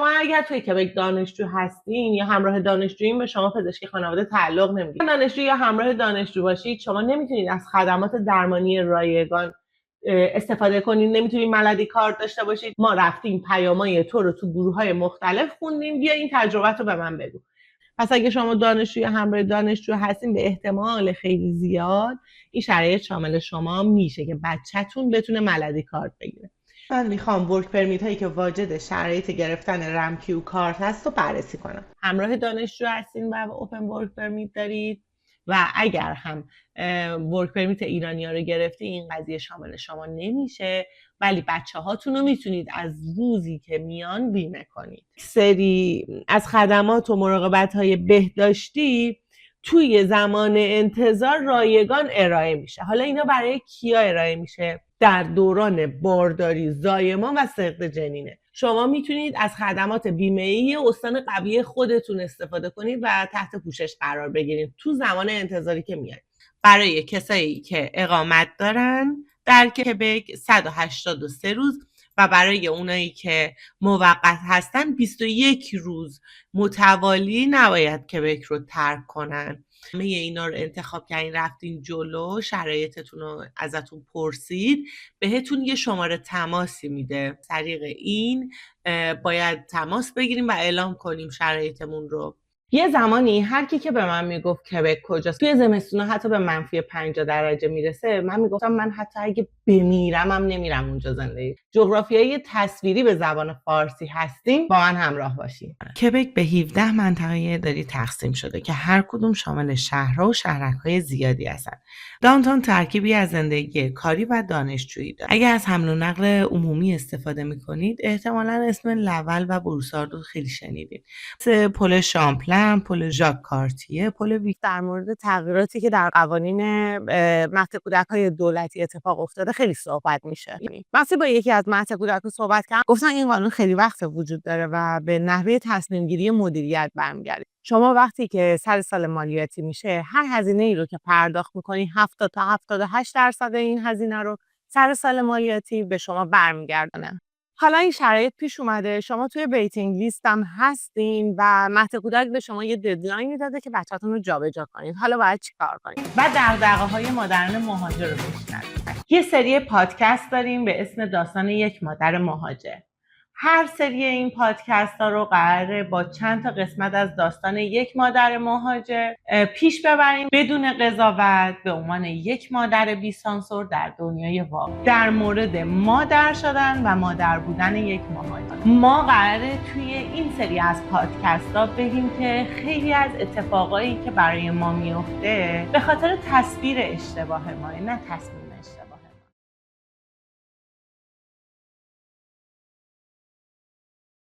شما اگر توی کبک دانشجو هستین یا همراه دانشجویین به شما پزشکی خانواده تعلق نمیگیره. دانشجو یا همراه دانشجو باشید شما نمیتونید از خدمات درمانی رایگان استفاده کنید، نمیتونید ملدی کارت داشته باشید. ما رفتیم پیامای تو رو تو گروه‌های مختلف خوندیم، بیا این تجربه رو به من بگو. پس اگه شما دانشجو یا همراه دانشجو هستین به احتمال خیلی زیاد این شرایط شامل شما میشه که بچه‌تون بتونه ملدی کارت بگیره. من میخوام ورک پرمیت هایی که واجد شرایط گرفتن رمکیو کارت هست رو بررسی کنم. همراه دانشجو هستین و اوپن ورک پرمیت دارید و اگر هم ورک پرمیت ایرانی ها رو گرفتی این قضیه شامل شما نمیشه، ولی بچه هاتون رو میتونید از روزی که میان بیمه کنید. سری از خدمات و مراقبت های بهداشتی توی زمان انتظار رایگان ارائه میشه. حالا اینا برای کیا ارائه میشه؟ در دوران بارداری، زایمان و سقط جنینه. شما میتونید از خدمات بیمه‌ای استان قبلی خودتون استفاده کنید و تحت پوشش قرار بگیرید تو زمان انتظاری که میاد. برای کسایی که اقامت دارن در کبک 183 روز و برای اونایی که موقت هستن 21 روز متوالی نباید کبک رو ترک کنن. همه اینا رو انتخاب کردین رفتین جلو، شرایطتون رو ازتون پرسید، بهتون یه شماره تماسی میده. طریق این باید تماس بگیریم و اعلام کنیم شرایطمون رو. یه زمانی هر کی که به من میگفت کبک کجاست، توی زمستونا حتی به منفی 50 درجه میرسه، من میگفتم من حتی اگه بمیرم هم نمیرم اونجا زندگی. جغرافیایی تصویری به زبان فارسی هستیم، با من همراه باشین. کبک به 17 منطقه اداری تقسیم شده که هر کدوم شامل شهرها و شهرک‌های زیادی هستن. داونتاون ترکیبی از زندگی کاری و دانشجویی داره. اگه از حمل و نقل عمومی استفاده میکنید احتمالاً اسم لول و بروسارد رو خیلی شنیدید. مثل پل شامپلن، پل ژاک کارتیه، پل ویک. در مورد تغییراتی که در قوانین مهد کودک‌های دولتی اتفاق افتاده خیلی صحبت میشه. وقتی با یکی از مهد کودک‌ها صحبت کردم گفتن این قانون خیلی وقت وجود داره و به نحوه تصمیم گیری مدیریت برمیگرده. شما وقتی که سر سال مالیاتی میشه هر هزینه ای رو که پرداخت میکنی 70 تا 78% این هزینه رو سر سال مالیاتی به شما برمیگردونه. حالا این شرایط پیش اومده، شما توی ویتینگ لیست هم هستین و مهد کودک به شما یه ددلاینی داده که بچه‌تون رو جابجا کنید. حالا باید چیکار کنید؟ و دغدغه‌های مادران مهاجر رو بشنوید. یه سری پادکست داریم به اسم داستان یک مادر مهاجر. هر سری این پادکست ها رو قراره با چند تا قسمت از داستان یک مادر مهاجر پیش ببریم بدون قضاوت به عنوان یک مادر بی سانسور در دنیای واقعی، در مورد مادر شدن و مادر بودن یک مهاجر. ما قراره توی این سری از پادکست ها بگیم که خیلی از اتفاقایی که برای ما میفته به خاطر تصویر اشتباه ما، نه تصویر